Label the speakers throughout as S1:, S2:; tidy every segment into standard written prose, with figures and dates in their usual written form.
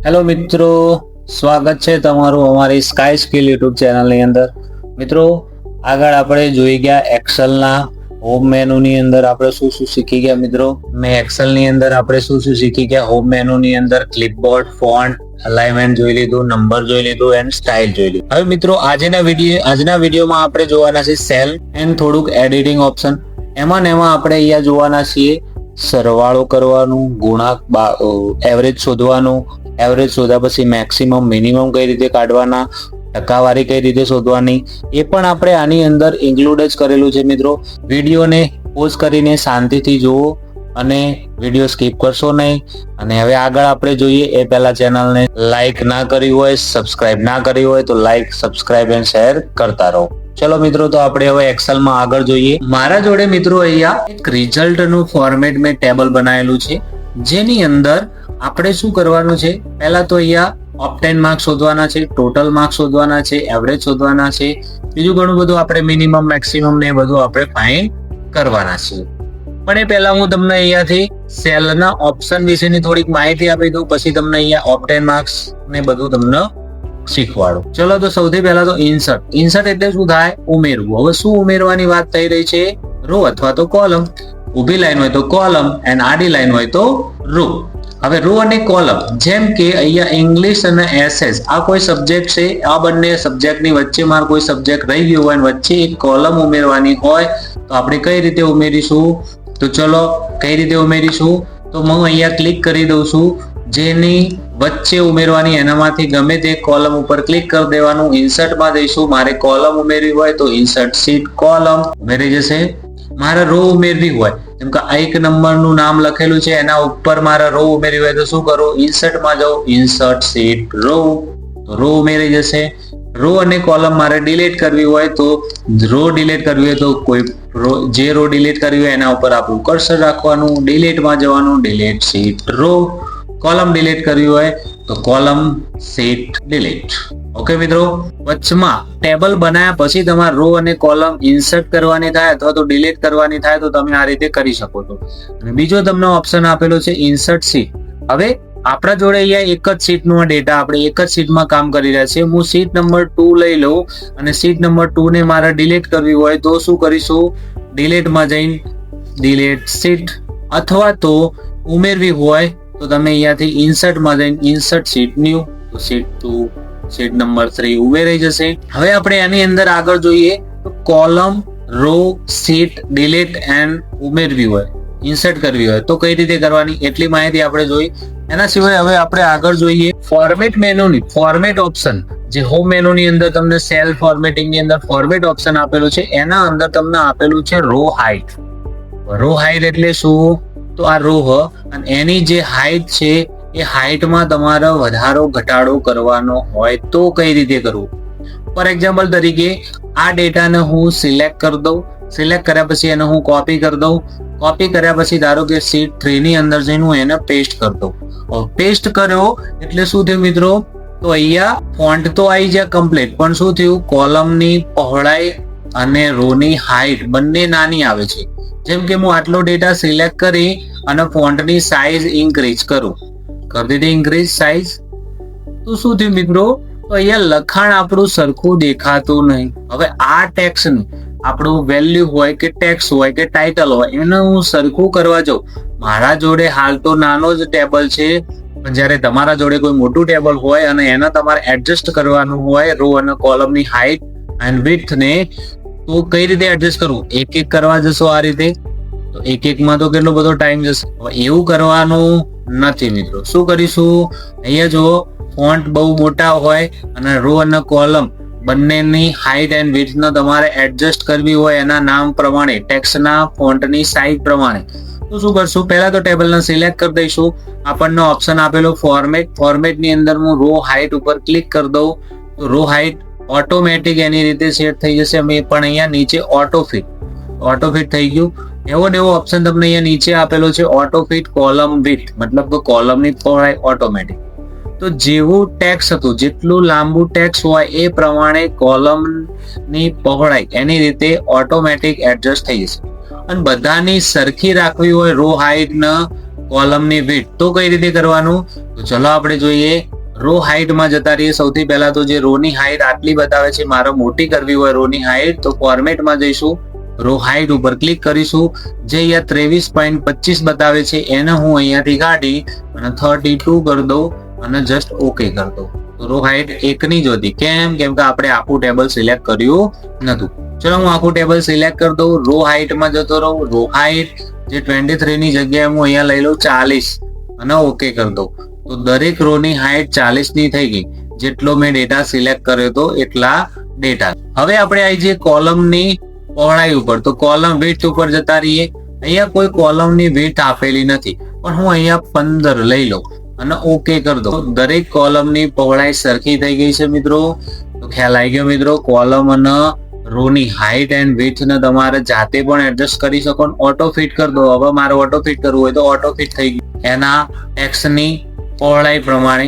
S1: Hello મિત્રો, સ્વાગત છે તમારું અમારી સ્કાય સ્કિલ યુટ્યુબ ચેનલની અંદર. મિત્રો, આગળ આપણે જોઈ ગયા એક્સેલના હોમ મેનુની અંદર આપણે શું શું શીખી ગયા. મિત્રો, મેં એક્સેલની અંદર આપણે શું શું શીખી ગયા. હોમ મેનુની અંદર ક્લિપબોર્ડ, ફોન્ટ, અલાઇનમેન્ટ જોઈ લીધું, નંબર જોઈ લીધું એન્ડ સ્ટાઇલ જોઈ લીધું. હવે મિત્રો, આજના વિડીયોમાં આપણે જોવાના છે સેલ એન્ડ થોડુંક એડિટિંગ ઓપ્શન. એમાં આપણે અહીંયા જોવાના છીએ સરવાળો કરવાનું, ગુણાક, એવરેજ શોધવાનું, એવરેજ શોધ્યા પછી મેક્સિમમ મિનિમમ કઈ રીતે કાઢવાના, ટકાવારી કઈ રીતે શોધવાની, એ પણ આપણે આની અંદર ઇન્ક્લુડ જ કરેલું છે. મિત્રો, વિડીયોને પોઝ કરીને શાંતિથી જુઓ અને વિડીયો સ્કીપ કરશો નહીં. અને હવે આગળ આપણે જોઈએ એ પહેલા ચેનલને લાઈક ના કરી હોય, સબસ્ક્રાઇબ ના કરી હોય તો લાઈક, સબસ્ક્રાઇબ એન્ડ શેર કરતા રહો. ચલો મિત્રો, તો આપણે હવે એક્સેલમાં આગળ જોઈએ. મારા જોડે મિત્રો અહીંયા એક રિઝલ્ટનું ફોર્મેટ મેં ટેબલ બનાવેલું છે, જેની અંદર આપણે શું કરવાનું છે, પહેલા તો અહીંયા ઓપ્ટેન માર્ક્સ શોધવાના છે, ટોટલ માર્ક્સ શોધવાના છે, એવરેજ શોધવાના છે, બીજું ઘણું બધું આપણે મિનિમમ, મેક્સિમમ ને એ બધું આપણે ફાઇન્ડ કરવાના છે. પણ એ પહેલા હું તમને અહીંયાથી સેલના ઓપ્શન વિશેની થોડીક માહિતી આપી દઉં, પછી તમને અહીંયા ઓપ્ટેન માર્ક્સ ને બધું તમને શીખવાડું. ચલો, તો સૌથી પહેલા તો ઇન્સર્ટ એટલે શું થાય? ઉમેરવું. હવે શું ઉમેરવાની વાત થઈ રહી છે? રો અથવા તો કોલમ. ઊભી લાઈન હોય તો કોલમ એન્ડ આડી લાઈન હોય તો રો. હવે રો અને કોલમ, જેમ કે અહીંયા ઇંગ્લિશ અને એસએસ આ કોઈ સબ્જેક્ટ છે, આ બંને સબ્જેક્ટની વચ્ચે મારે કોઈ સબ્જેક્ટ રહી ગયું હોય અને વચ્ચે એક કોલમ ઉમેરવાની હોય તો આપણે કઈ રીતે ઉમેરીશું? તો ચલો, કઈ રીતે ઉમેરીશું? તો હું અહીંયા ક્લિક કરી દઉં છું. જેની વચ્ચે ઉમેરવાની એનામાંથી ગમે તે કોલમ ઉપર ક્લિક કરી દેવાનું. ઇન્સર્ટમાં જઈશું. મારે કોલમ ઉમેરવી હોય તો ઇન્સર્ટ શીટ કોલમ ઉમેરી જશે. મારે રો ઉમેરવી હોય, જેમ કે આ એક નંબરનું નામ લખેલું છે, એના ઉપર મારે રો ઉમેરવી હોય તો શું કરું? ઇન્સર્ટમાં જાઉં, ઇન્સર્ટ શીટ રો, તો રો ઉમેરી જશે. રો અને કોલમ મારે ડિલીટ કરવી હોય તો રો ડિલીટ કરવી હોય તો કોઈ જે રો ડિલીટ કરવી હોય એના ઉપર આપણું કર્સર રાખવાનું, ડિલીટમાં જવાનું, delete sheet row. Column delete કરવી હોય તો કોલમ શીટ ડિલીટ. ઓકે મિત્રો, વચમાં ટેબલ બનાવ્યા પછી તમારે રો અને કોલમ ઇન્સર્ટ કરવાની થાય અથવા તો ડિલીટ કરવાની થાય તો તમે આ રીતે કરી શકો છો. અને બીજો તમને ઓપ્શન આપેલો છે ઇન્સર્ટ શીટ. હવે આપણા જોડે અહીંયા એક જ શીટનો ડેટા, આપણે એક જ શીટમાં કામ કરી રહ્યા છીએ. હું શીટ નંબર 2 લઈ લઉં અને શીટ નંબર 2 ને મારે ડિલીટ કરવી હોય તો શું કરીશું? ડિલીટમાં જઈને ડિલીટ શીટ, અથવા તો ઉમેરવી હોય તો તમે અહીંયાથી ઇન્સર્ટમાં જઈને ઇન્સર્ટ શીટ ન્યુ, તો શીટ 2, શીટ નંબર 3 ઉમેરાઈ જશે. હવે આપણે આની અંદર આગળ જોઈએ તો column, row, sheet delete and ઉમેરવી હોય, ઇન્સર્ટ કરવી હોય તો કઈ રીતે કરવાની, એટલી માહિતી આપણે જોઈ. એના સિવાય હવે આપણે આગળ જોઈએ ફોર્મેટ મેનુની ફોર્મેટ ઓપ્શન. જે હોમ મેનુની અંદર તમને સેલ ફોર્મેટિંગની અંદર ફોર્મેટ ઓપ્શન આપેલું છે, એના અંદર તમને આપેલું છે રો હાઇટ. રો હાઇટ એટલે શું? તો આ રો અને એની જે હાઇટ છે એ હાઇટમાં તમારે વધારો ઘટાડો કરવાનો હોય તો કઈ રીતે કરવું? ફોર એક્ઝામ્પલ તરીકે આ ડેટાને હું સિલેક્ટ કરી દઉં. સિલેક્ટ કર્યા પછી એને હું કોપી કરી દઉં. કોપી કર્યા પછી ધારો કે શીટ 3 ની અંદર જઈને હું એને પેસ્ટ કરી દઉં. પેસ્ટ કર્યો એટલે શું થયું મિત્રો? તો અહીંયા ફોન્ટ તો આવી જાય કમ્પ્લીટ, પણ શું થયું? કોલમની પહોળાઈ અને રોની હાઇટ બંને નાની આવે છે. જેમ કે હું આટલો ડેટા સિલેક્ટ કરી અને ફોન્ટની સાઇઝ ઇન્ક્રીઝ કરું, કરી દીધી ઇન્ક્રીઝ સાઇઝ, તો શું થયું મિત્રો? તો અહીંયા લખાણ આપણું સરખું દેખાતું નહીં. હવે આ ટેક્સ્ટનું આપણું વેલ્યુ હોય કે ટેક્સ હોય કે ટાઇટલ હોય એને હું સરખું કરવા જાઉં. મારા જોડે હાલ તો નાનો જ ટેબલ છે, પણ જ્યારે તમારા જોડે કોઈ મોટું ટેબલ હોય અને એને તમારે એડજસ્ટ કરવાનું હોય રો અને કોલમની હાઇટ એન્ડ વિડ્થ ને, તો કઈ રીતે એડજસ્ટ કરવું? એક એક કરવા જશો આ રીતે તો એક એકમાં તો કેટલો બધો ટાઈમ જશે. હવે એવું કરવાનું નથી મિત્રો. શું કરીશું? અહીંયા જો ફોન્ટ બહુ મોટા હોય અને રો અને કોલમ બંનેની હાઇટ એન્ડ વિડ્થ તમારે એડજસ્ટ કરવી હોય એના નામ પ્રમાણે, ટેક્સ્ટના ફોન્ટની સાઇઝ પ્રમાણે, તો શું કરશું? પહેલા તો ટેબલને સિલેક્ટ કરી દઈશું. આપણને ઓપ્શન આપેલો ફોર્મેટ. ફોર્મેટની અંદર હું રો હાઇટ ઉપર ક્લિક કરી દઉં તો રો હાઇટ ઓટોમેટિક એની રીતે સેટ થઈ જશે. અમે પણ અહીંયા નીચે ઓટો ફિટ થઈ ગયું. એવો ને એવો ઓપ્શન તમને અહીંયા નીચે આપેલો છે ઓટો ફિટ કોલમ વિડ્થ, મતલબ કે કોલમની પહોળાઈ ઓટોમેટિક. તો જેવું ટેક્સ હતું, જેટલું લાંબુ ટેક્સ હોય એ પ્રમાણે કોલમની પહોળાઈ એની રીતે ઓટોમેટિક એડજસ્ટ થઈ જશે. અને બધાની સરખી રાખવી હોય રો હાઇટ ને કોલમની વિડ્થ. તો કઈ રીતે કરવાનું? તો ચલો આપણે જોઈએ. રો હાઈટમાં જતા રહીએ. સૌથી પહેલા તો જે રો ની હાઈટ આટલી બતાવે છે, મારે મોટી કરવી હોય રો ની હાઈટ, તો ફોર્મેટમાં જઈશું, રો હાઈટ ઉપર ક્લિક કરીશું. જે અહીંયા 23.25 બતાવે છે એને હું અહીંયાથી કાઢી અને 32 કરી દઉં અને જસ્ટ ઓકે કરી દઉં. તો રો હાઈટ એકની જ હતી. કેમ કે આપણે આખું ટેબલ સિલેક્ટ કર્યું નતું. ચલો હું આખું ટેબલ સિલેક્ટ કરી દઉં. રો હાઈટમાં જતો રહું. રો હાઈટ જે 23 ની જગ્યાએ હું અહીંયા લઈ લઉં 40 અને ઓકે કરી દઉં. તો દરેક રો ની હાઈટ 40 ની થઈ ગઈ. જેટલો મેં ડેટા સિલેક્ટ કર્યો હતો એટલા ડેટા. હવે આપણે આવી જઈએ કોલમની પહોળાઈ ઉપર. તો કોલમ વિડ્થ ઉપર જતા રહીએ. અહીંયા કોઈ કોલમની વિડ્થ આપેલી નથી, પણ હું અહીંયા 15 લઈ લઉં અને ઓકે કરી દઉં. દરેક કોલમની પહોળાઈ સરખી થઈ ગઈ છે મિત્રો. તો ખ્યાલ આવી ગયો મિત્રો. કોલમ અને રો ની હાઈટ એન્ડ વિડ્થ ને તમારે જાતે પણ એડજસ્ટ કરી શકો. ઓટો ફિટ કરી દો. હવે મારે ઓટો ફિટ કરવું હોય તો ઓટો ફિટ થઈ ગયું એના ટેક્સ્ટ ની પહોળાઈ પ્રમાણે.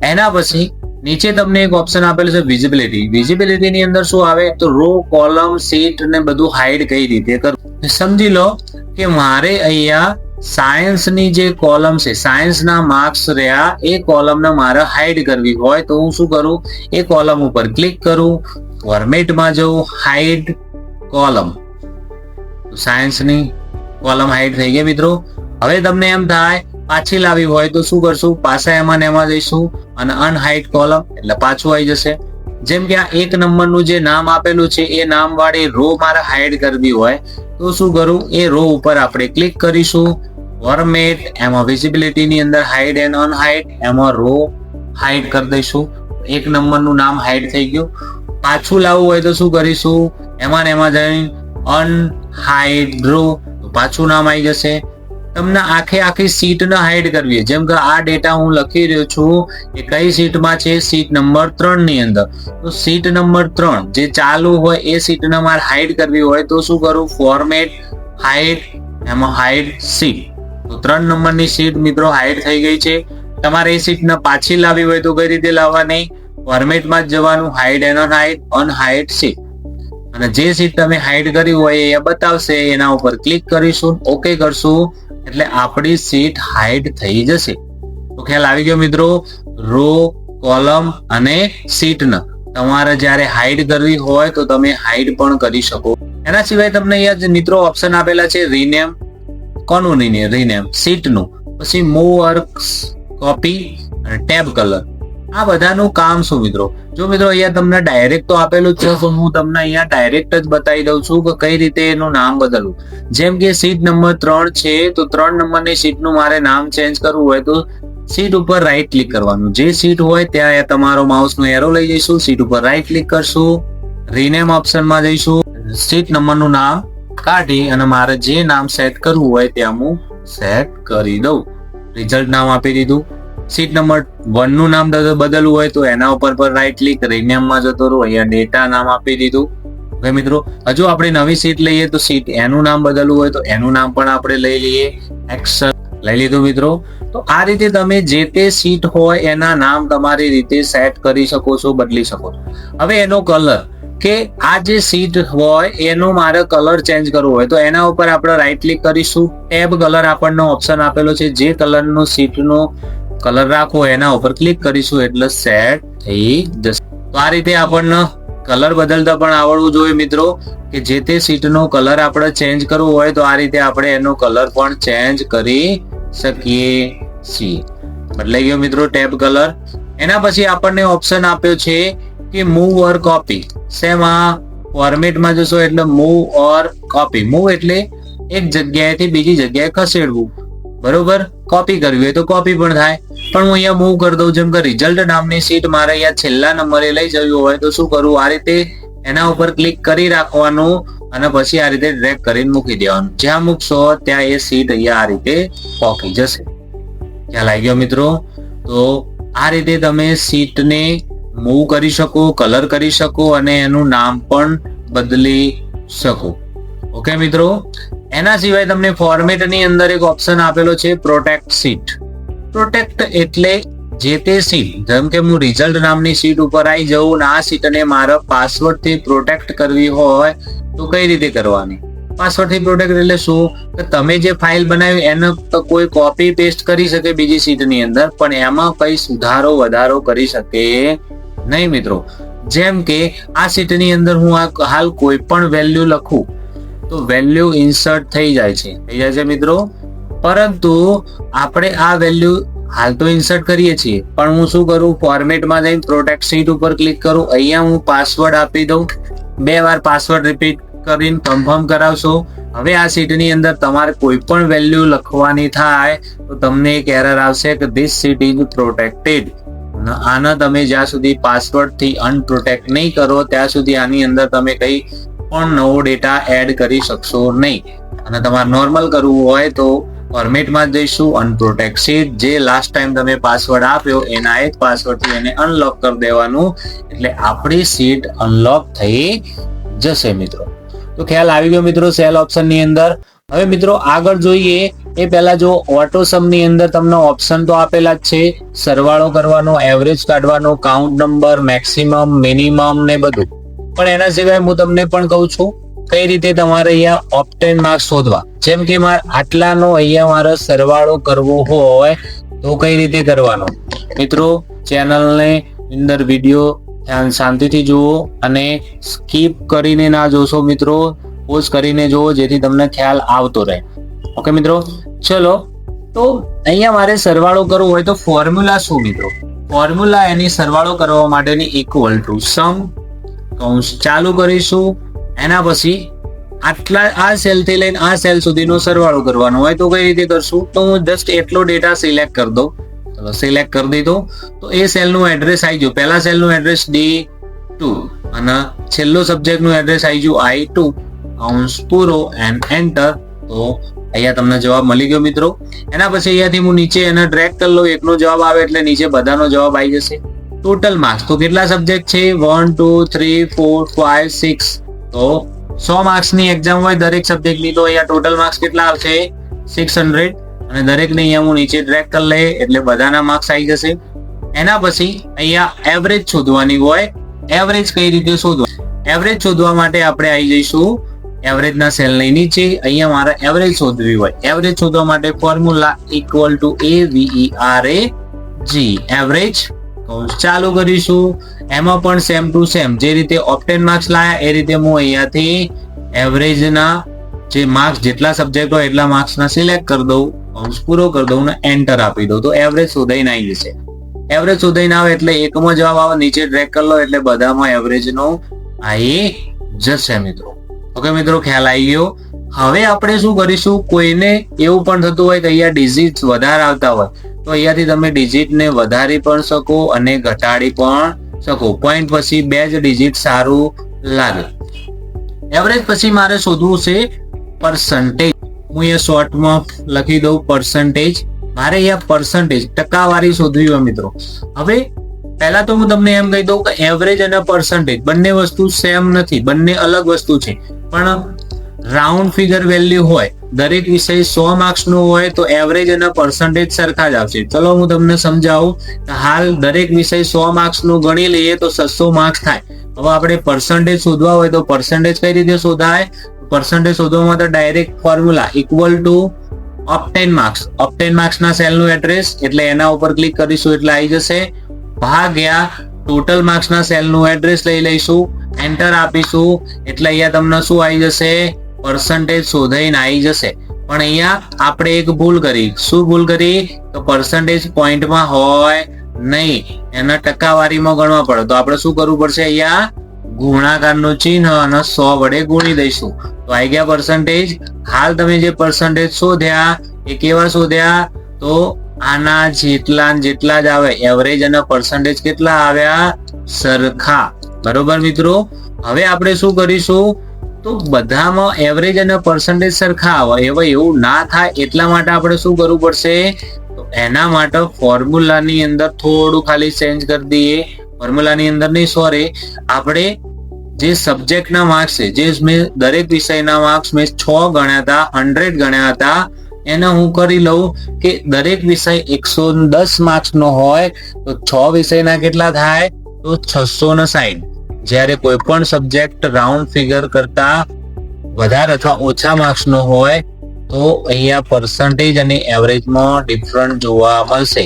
S1: એના પછી નીચે તમને એક ઓપ્શન આપેલું છે વિઝિબિલિટી. વિઝિબિલિટી ની અંદર શું આવે? તો રો, કોલમ, સીટ ને બધું હાઈડ કઈ રીતે કરવું. સમજી લો કે મારે અહીંયા સાયન્સની જે કોલમ છે, સાયન્સના માર્ક્સ રહ્યા, એ કોલમને મારે હાઈડ કરવી હોય તો હું શું કરું? એ કોલમ ઉપર ક્લિક કરું, ફોર્મેટમાં જઉં, હાઈડ કોલમ. સાયન્સની કોલમ હાઈડ થઈ ગઈ મિત્રો. હવે તમને એમ થાય પાછી લાવી હોય તો શું કરશું? પાછા એમાં જઈશું અને અનહાઈડ કોલમ એટલે પાછું આવી જશે. જેમ કે આ 1 નંબરનું જે નામ આપેલું છે એ નામ વાળી રો મારે હાઈડ કરવી હોય તો શું કરું? એ રો ઉપર આપણે ક્લિક કરીશું, ફોર્મેટ, એમાં વિઝિબિલિટી ની અંદર હાઈડ એન્ડ અનહાઈડ, એમાં રો હાઈડ કરી દઈશું. 1 નંબરનું નામ હાઈડ થઈ ગયું. પાછું લાવવું હોય તો શું કરીશું? એમાં જઈને અનહાઈડ રો, પાછું નામ આવી જશે. તમને આખી સીટ ને હાઈડ કરવી છે. જેમ કે આ ડેટા હું લખી રહ્યો છું એ કઈ સીટમાં છે? સીટ નંબર 3 ની અંદર. તો સીટ નંબર 3 જે ચાલુ હોય એ સીટ ને મારે હાઈડ કરવી હોય તો શું કરું? ફોર્મેટ, હાઈડ, એમાં હાઈડ સીટ. તો 3 નંબરની સીટ મિત્રો હાઈડ થઈ ગઈ છે. તમારે એ સીટ ને પાછી લાવવી હોય તો કઈ રીતે લાવવાની? ફોર્મેટમાં જ જવાનું, હાઈડ એન્ડ અનહાઈડ સીટ. અને જે સીટ તમે હાઈડ કરી હોય એ બતાવશે. એના ઉપર ક્લિક કરીશું, ઓકે કરશું એટલે આપણી સીટ હાઈડ થઈ જશે. તો ખ્યાલ આવી ગયો મિત્રો. રો, કોલમ અને સીટ ને તમારે જ્યારે હાઈડ કરવી હોય તો તમે હાઈડ પણ કરી શકો. એના સિવાય તમને અહીંયા મિત્રો ઓપ્શન આપેલા છે રીનેમ. કોનું રીનેમ? સીટ નું. પછી મૂવ વર્ક્સ, કોપી અને ટેબ કલર. આ બધાનું કામ શું મિત્રો? જો મિત્રો અહીંયા તમને ડાયરેક્ટ તો આપેલું જ છે, પણ હું તમને અહીંયા ડાયરેક્ટ જ બતાવી દઉં છું કે કઈ રીતે એનું નામ બદલવું. જેમ કે સીટ નંબર 3 છે તો 3 નંબરની સીટનું મારે નામ ચેન્જ કરવું હોય તો સીટ ઉપર રાઈટ ક્લિક કરવાનું. જે સીટ હોય ત્યાં તમારો માઉસનો એરો લઈ જઈશું, સીટ ઉપર રાઈટ ક્લિક કરશું, રીનેમ ઓપ્શનમાં જઈશું, સીટ નંબરનું નામ કાઢી અને મારે જે નામ સેટ કરવું હોય ત્યાં હું સેટ કરી દઉં. રિઝલ્ટ નામ આપી દીધું. સીટ નંબર 1 નું નામ બદલવું હોય તો એના ઉપર રાઈટ ક્લિક, રીનેમમાં જતો રહું, અહીંયા ડેટા નામ આપી દીધું. ઓકે મિત્રો. હજુ આપણે નવી સીટ લઈએ તો સીટ એનું નામ બદલવું હોય તો એનું નામ પણ આપણે લઈ લઈએ. એક્સેલ લઈ લીધું મિત્રો. તો આ રીતે તમે જે તે સીટ હોય એના નામ તમારી રીતે સેટ કરી શકો છો, બદલી શકો છો. હવે એનો કલર, કે આ જે સીટ હોય એનો મારે કલર ચેન્જ કરવો હોય તો એના ઉપર આપણે રાઈટ ક્લિક કરીશું, ટેબ કલર આપણને ઓપ્શન આપેલો છે. જે કલરનો સીટનો કલર રાખવો એના ઉપર ક્લિક કરીશું એટલે સેટ થઈ જશે. તો આ રીતે આપણને કલર બદલતા પણ આવડવું જોઈએ મિત્રો, કે જે તે સીટનો કલર આપણે ચેન્જ કરવો હોય તો આ રીતે આપણે એનો કલર પણ ચેન્જ કરી શકીએ છીએ. બદલાઈ ગયો મિત્રો ટેબ કલર. એના પછી આપણને ઓપ્શન આપ્યો છે કે મૂવ ઓર કોપી. શેમાં? ફોર્મેટમાં જશો એટલે મૂવ ઓર કોપી. મૂવ એટલે એક જગ્યાએથી બીજી જગ્યાએ ખસેડવું, બરોબર. કોપી કરવી હોય તો કોપી પણ થાય. પણ હું અહીંયા મૂવ કરી દઉં. જેમ કે રિઝલ્ટ નામની સીટ મારે અહીંયા છેલ્લા નંબરે લઈ જવી હોય તો શું કરવું? આ રીતે એના ઉપર ક્લિક કરી રાખવાનું અને પછી આ રીતે ડ્રેગ કરીને મૂકી દેવાનું. જ્યાં મૂકશો ત્યાં એ સીટ અહીંયા આ રીતે પોકી જશે. ખ્યાલ આવી ગયો મિત્રો. તો આ રીતે તમે સીટને મૂવ કરી શકો, કલર કરી શકો અને એનું નામ પણ બદલી શકો. ઓકે મિત્રો. એના સિવાય તમને ફોર્મેટની અંદર એક ઓપ્શન આપેલો છે પ્રોટેક્ટ સીટ. પ્રોટેક્ટ એટલે જે તે સીટ, જેમ કે હું રિઝલ્ટ નામની સીટ ઉપર આવી જાઉં અને આ સીટને મારા પાસવર્ડ થી પ્રોટેક્ટ કરવી હોય તો કઈ રીતે કરવાની? પાસવર્ડ થી પ્રોટેક્ટ એટલે શું કે તમે જે ફાઇલ બનાવી એને કોઈ કોપી પેસ્ટ કરી શકે બીજી શીટની અંદર, પણ એમાં કઈ સુધારો વધારો કરી શકે નહીં મિત્રો. જેમ કે આ શીટની અંદર હું હાલ કોઈ પણ વેલ્યુ લખું તો વેલ્યુ ઇન્સર્ટ થઈ જાય છે મિત્રો, પરંતુ આપણે આ વેલ્યુ હાલ તો ઇન્સર્ટ કરીએ છીએ, પણ હું શું કરું, ફોર્મેટમાં જઈને પ્રોટેક્ટ શીટ ઉપર ક્લિક કરું, અહીંયા હું પાસવર્ડ આપી દઉં, 2 વાર પાસવર્ડ રિપીટ કરીને કન્ફર્મ કરાવશો. હવે આ શીટની અંદર તમારે કોઈ પણ વેલ્યુ લખવાની થાય તો તમને એક એરર આવશે કે ધીસ શીટ ઇઝ પ્રોટેક્ટેડ. આના તમે જ્યાં સુધી પાસવર્ડ થી અનપ્રોટેક્ટ નહીં કરો ત્યાં સુધી આની અંદર તમે કઈ પણ નવો ડેટા એડ કરી શકશો નહીં. અને તમારે નોર્મલ કરવું હોય તો ફોર્મેટમાં જઈશું, અનપ્રોટેક્ટ શીટ, જે લાસ્ટ ટાઈમ તમે પાસવર્ડ આપ્યો એના એક પાસવર્ડ થી એને અનલોક કરી દેવાનું, એટલે આપણી શીટ અનલોક થઈ જશે મિત્રો. તો ખ્યાલ આવી ગયો મિત્રો સેલ ઓપ્શન ની અંદર. હવે મિત્રો આગળ જોઈએ એ પહેલા જો ઓટો સમ ની અંદર તમને ઓપ્શન તો આપેલા જ છે, સરવાળો કરવાનો, એવરેજ કાઢવાનો, કાઉન્ટ નંબર, મેક્સિમમ, મિનિમમ ને બધું. પણ એના સિવાય હું તમને પણ કહું છું કઈ રીતે તમારે અહીંયા ઓપ્ટેન માર્ક્સ શોધવા. જેમ કે મારે આટલાનો અહીંયા મારે સરવાળો કરવો હોય તો કઈ રીતે કરવાનો મિત્રો, ચેનલને અંદર વિડીયો ધ્યાન શાંતિથી જુઓ અને સ્કીપ કરીને ના જોશો મિત્રો, પોઝ કરીને જુઓ જેથી તમને ખ્યાલ આવતો રહે. ઓકે મિત્રો, ચલો તો અહીંયા મારે સરવાળો કરવો હોય તો ફોર્મ્યુલા શું મિત્રો, ફોર્મ્યુલા એની સરવાળો કરવા માટેની ઇક્વલ ટુ સમ કૌંસ ચાલુ કરીશું, એના પછી આટલા આ સેલ થી લઈને આ સેલ સુધીનો સરવાળો કરવાનો હોય તો કઈ રીતે કરશું, તો હું જસ્ટ એટલો ડેટા સિલેક્ટ કરી દઉં. ચલો સિલેક્ટ કરી દીધો તો એ સેલ નું એડ્રેસ આવી ગયું, પહેલા સેલ નું એડ્રેસ D2 અને છેલ્લો સબ્જેક્ટ નું એડ્રેસ આવી ગયું I2, કૌંસ પૂરો એન્ડ એન્ટર. તો અહીંયા તમને જવાબ મળી ગયો મિત્રો. એના પછી અહીંયાથી હું નીચે એને ડ્રેગ કરી લઉં, એકનો જવાબ આવે એટલે નીચે બધાનો જવાબ આવી જશે. ટોટલ માર્ક્સ તો કેટલા સબ્જેક્ટ છે, 1 2 3 4 5 6, તો 100 માર્ક્સની એક્ઝામ હોય દરેક સબ્જેક્ટની, તો અહીંયા ટોટલ માર્ક્સ કેટલા આવશે 600, અને દરેકને અહીંયા હું નીચે ડ્રેગ કરી લે એટલે બધાના માર્ક્સ આવી જશે. એના પછી અહીંયા એવરેજ શોધવાની હોય. એવરેજ કઈ રીતે શોધવા, એવરેજ શોધવા માટે આપણે આવી જઈશું એવરેજ ના સેલ ની નીચે. અહીંયા મારે એવરેજ શોધવી હોય, એવરેજ શોધવા માટે formula equal two AVERAG, average ચાલુ કરીશું. એમાં પણ સેમ ટુ સેમ જે રીતે ઓપ્ટેન માર્ક્સ લાયા એ રીતે હું અહીંયાથી એવરેજ ના જે માર્ક્સ જેટલા સબ્જેક્ટ હોય એટલા માર્ક્સ ના સિલેક્ટ કરી દઉં, કૌંસ પૂરો કરી દઉં ને એન્ટર આપી દઉં, તો એવરેજ શોધાઈને આવી જશે. એવરેજ શોધાઈને આવે એટલે એકમાં જવાબ આવે, નીચે ડ્રેગ કરી લો એટલે બધામાં એવરેજ નો આવી જશે મિત્રો. ઓકે મિત્રો, ખ્યાલ આવી ગયો. હવે આપણે શું કરીશું, કોઈને એવું પણ થતું હોય કે અહીંયા ડિજિટ વધારે આવતા હોય તો અહીંયાથી તમે ડિજિટ ને વધારી પણ શકો અને ઘટાડી પણ શકો. પોઈન્ટ પછી 2 જ ડિજિટ સારું લાગે. એવરેજ પછી મારે શોધવું છે પર્સન્ટેજ. હું અહીંયા શોર્ટમાં લખી દઉં પર્સન્ટેજ. મારે અહીંયા પર્સન્ટેજ ટકાવારી શોધવી હોય મિત્રો. હવે પહેલા તો હું તમને એમ કહી દઉં કે એવરેજ અને પર્સન્ટેજ બંને વસ્તુ સેમ નથી, બંને અલગ વસ્તુ છે. પણ રાઉન્ડ ફિગર વેલ્યુ હોય, દરેક વિષય 100 માર્ક્સ નો હોય તો એવરેજ અને પર્સન્ટેજ સરખા જ આવશે. ચલો હું તમને સમજાવું. હાલ દરેક વિષય 100 માર્ક્સ નું ગણી લઈએ તો 600 માર્ક્સ થાય. હવે આપણે પર્સન્ટેજ શોધવા હોય તો પર્સન્ટેજ કઈ રીતે શોધાય, પર્સન્ટેજ શોધવા માટે direct formula equal to obtain marks, obtain marks ના સેલ નું એડ્રેસ એટલે એના ઉપર ક્લિક કરીશું એટલે આવી જશે, ભાગ્યા ટોટલ માર્ક્સ ના સેલ નું એડ્રેસ લઈ લઈશું, એન્ટર આપીશું એટલે અહીંયા તમને શું આવી જશે, પર્સન્ટેજ શોધાઈને આવી જશે. પણ અહીંયા આપણે એક ભૂલ કરી. શું ભૂલ કરી, તો પર્સન્ટેજ પોઈન્ટમાં હોય નહીં, એના ટકાવારીમાં ગણવા પડે. તો આપણે શું કરવું પડશે, અહીંયા ગુણાકારનું ચિહ્ન અને 100 વડે ગુણી દઈશું તો આવી ગયા પર્સન્ટેજ. હાલ તમે જે પર્સન્ટેજ શોધ્યા એ કેવા શોધ્યા, તો આના જેટલા જ આવે. એવરેજ અને પર્સન્ટેજ કેટલા આવ્યા, સરખા. બરોબર મિત્રો. હવે આપણે શું કરીશું, તો બધામાં એવરેજ અને પર્સન્ટેજ સરખા આવે એવા એવું ના થાય એટલા માટે આપણે શું કરવું પડશે, તો એના માટે ફોર્મ્યુલાની અંદર થોડું ખાલી ચેન્જ કરી દઈએ. ફોર્મ્યુલાની અંદર નહીં, સોરી, આપણે જે સબ્જેક્ટના માર્ક્સ છે, જે મેં દરેક વિષયના માર્ક્સ મેં 6 ગણ્યા હતા, 100 ગણ્યા હતા, એને હું કરી લઉં કે દરેક વિષય 110 માર્ક્સ નો હોય તો 6 વિષયના કેટલા થાય, તો 660. જ્યારે કોઈ પણ સબ્જેક્ટ રાઉન્ડ ફિગર કરતા વધારે અથવા ઓછા માર્ક્સનો હોય તો અહીંયા પર્સન્ટેજ અને એવરેજમાં ડિફરન્ટ જોવા મળશે.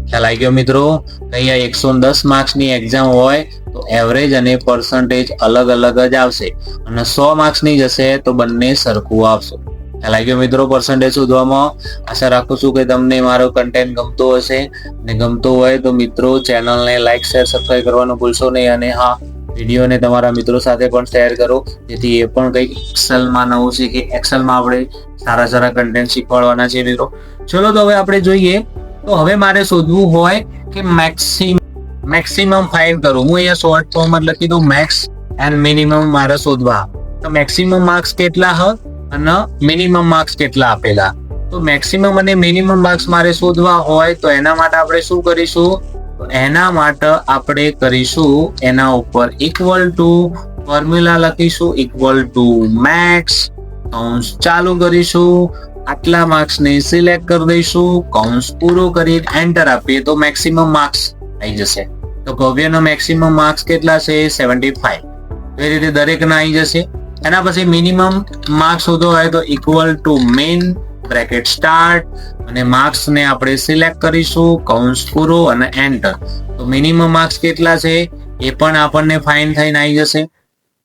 S1: ખ્યાલ આવી ગયો મિત્રો? અહીંયા 110 માર્ક્સની એક્ઝામ હોય તો એવરેજ અને પર્સન્ટેજ અલગ અલગ જ આવશે, અને 100 માર્ક્સની જશે તો બંને સરખું આવશે. ખ્યાલ આવી ગયો મિત્રો પર્સન્ટેજ શોધવામાં? આશા રાખું છું કે તમને મારો કન્ટેન્ટ ગમતો હશે, અને ગમતો હોય તો મિત્રો ચેનલને લાઈક શેર સબસ્ક્રાઇબ કરવાનું ભૂલશો નહીં, અને હા, વિડીયોને તમારા મિત્રો સાથે પણ શેર કરો, જેથી એ પણ કંઈક એક્સેલમાં નવું શીખે. એક્સેલમાં આપણે સારા સારા કન્ટેન્ટ શીખવાડવાના છે મિત્રો. ચલો તો હવે આપણે જોઈએ. તો હવે મારે શોધવું હોય કે મેક્સિમમ 5 કરું. હું અહીંયા શોર્ટ ફોર્મમાં લખી દઉં મેક્સ એન્ડ મિનિમમ મારે શોધવા. તો મેક્સિમમ માર્ક્સ કેટલા હ અને મિનિમમ માર્ક્સ કેટલા આપેલા. તો મેક્સિમમ અને મિનિમમ માર્ક્સ મારે શોધવા હોય તો એના માટે આપણે શું કરીશું? તો એના માટે આપણે કરીશું એના ઉપર ઇક્વલ ટુ ફોર્મ્યુલા લખીશું, ઇક્વલ ટુ મેક્સ, કૌંસ ચાલુ કરીશું, આટલા માર્ક્સ ને સિલેક્ટ કરી દઈશું, કૌંસ પૂરો કરી એન્ટર આપીએ તો મેક્સિમમ માર્ક્સ આવી જશે. તો ભવ્યનો મેક્સિમમ માર્ક્સ કેટલા છે? 75. એ રીતે દરેકના આવી જશે. એના પછી મિનિમમ માર્ક્સ શોધો હોય તો equal to main bracket start, અને માર્ક્સ ને આપણે સિલેક્ટ કરીશું, કૌંસ પૂરો અને એન્ટર. તો મિનિમમ માર્ક્સ કેટલા છે એ પણ આપણને ફાઇન થઈને આવી જશે.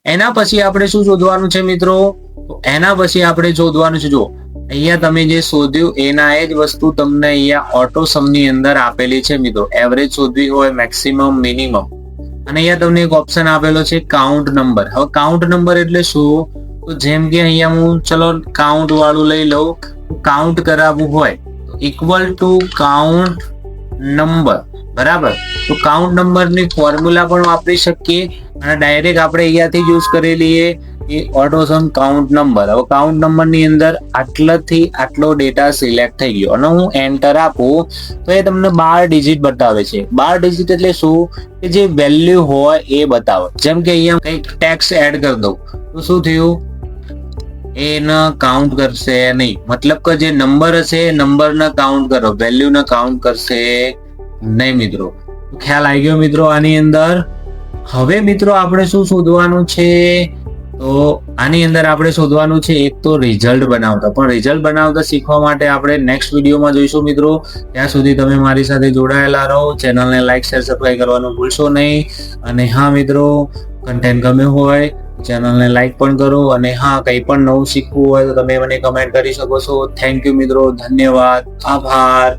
S1: એના પછી આપણે શું શોધવાનું છે મિત્રો? એના પછી આપણે શોધવાનું છે, જો અહીંયા તમે જે શોધ્યું એના એ જ વસ્તુ તમને અહીંયા ઓટો સમની અંદર આપેલી છે મિત્રો. એવરેજ શોધવી હોય, મેક્સિમમ, મિનિમમ, અને અહીંયા તમને એક ઓપ્શન આપેલો છે કાઉન્ટ નંબર. હવે કાઉન્ટ નંબર એટલે શું? તો જેમ કે અહીંયા હું ચલો કાઉન્ટ વાળું લઈ લઉં. કાઉન્ટ કરાવવું હોય તો ઇક્વલ ટુ કાઉન્ટ નંબર, બરાબર. તો કાઉન્ટ નંબરની ફોર્મ્યુલા પણ વાપરી શકીએ, અને ડાયરેક્ટ આપણે અહીંયાથી યુઝ કરી લઈએ એ ઓટોસમ કાઉન્ટ નંબર. હવે કાઉન્ટ નંબરની અંદર આટલાથી આટલો ડેટા સિલેક્ટ થઈ ગયો, અને હું એન્ટર આપું તો એ તમને 12 ડિજિટ બતાવે છે. 12 ડિજિટ એટલે શું? કે જે વેલ્યુ હોય એ બતાવે. જેમ કે અહીંયા કંઈક ટેક્સ એડ કરી દઉં તો શું થયું? એને કાઉન્ટ કરશે નહીં. મતલબ કે જે નંબર હશે એ નંબરને કાઉન્ટ કરો, વેલ્યુને કાઉન્ટ કરશે નહીં મિત્રો. ખ્યાલ આવી ગયો મિત્રો આની અંદર? હવે મિત્રો આપણે શું શોધવાનું છે? તો આની અંદર આપણે શોધવાનું છે એક તો રિઝલ્ટ બનાવતા. પણ રિઝલ્ટ બનાવતા શીખવા માટે આપણે નેક્સ્ટ વિડીયોમાં જોઈશું મિત્રો. ત્યાં સુધી તમે મારી સાથે જોડાયેલા રહો. ચેનલને લાઈક શેર સબસ્ક્રાઇબ કરવાનું ભૂલશો નહીં. અને હા મિત્રો, કન્ટેન્ટ ગમ્યું હોય ચેનલને લાઈક પણ કરો, અને હા, કંઈ પણ નવું શીખવું હોય તો તમે મને કમેન્ટ કરી શકો છો. થેન્ક યુ મિત્રો, ધન્યવાદ, આભાર.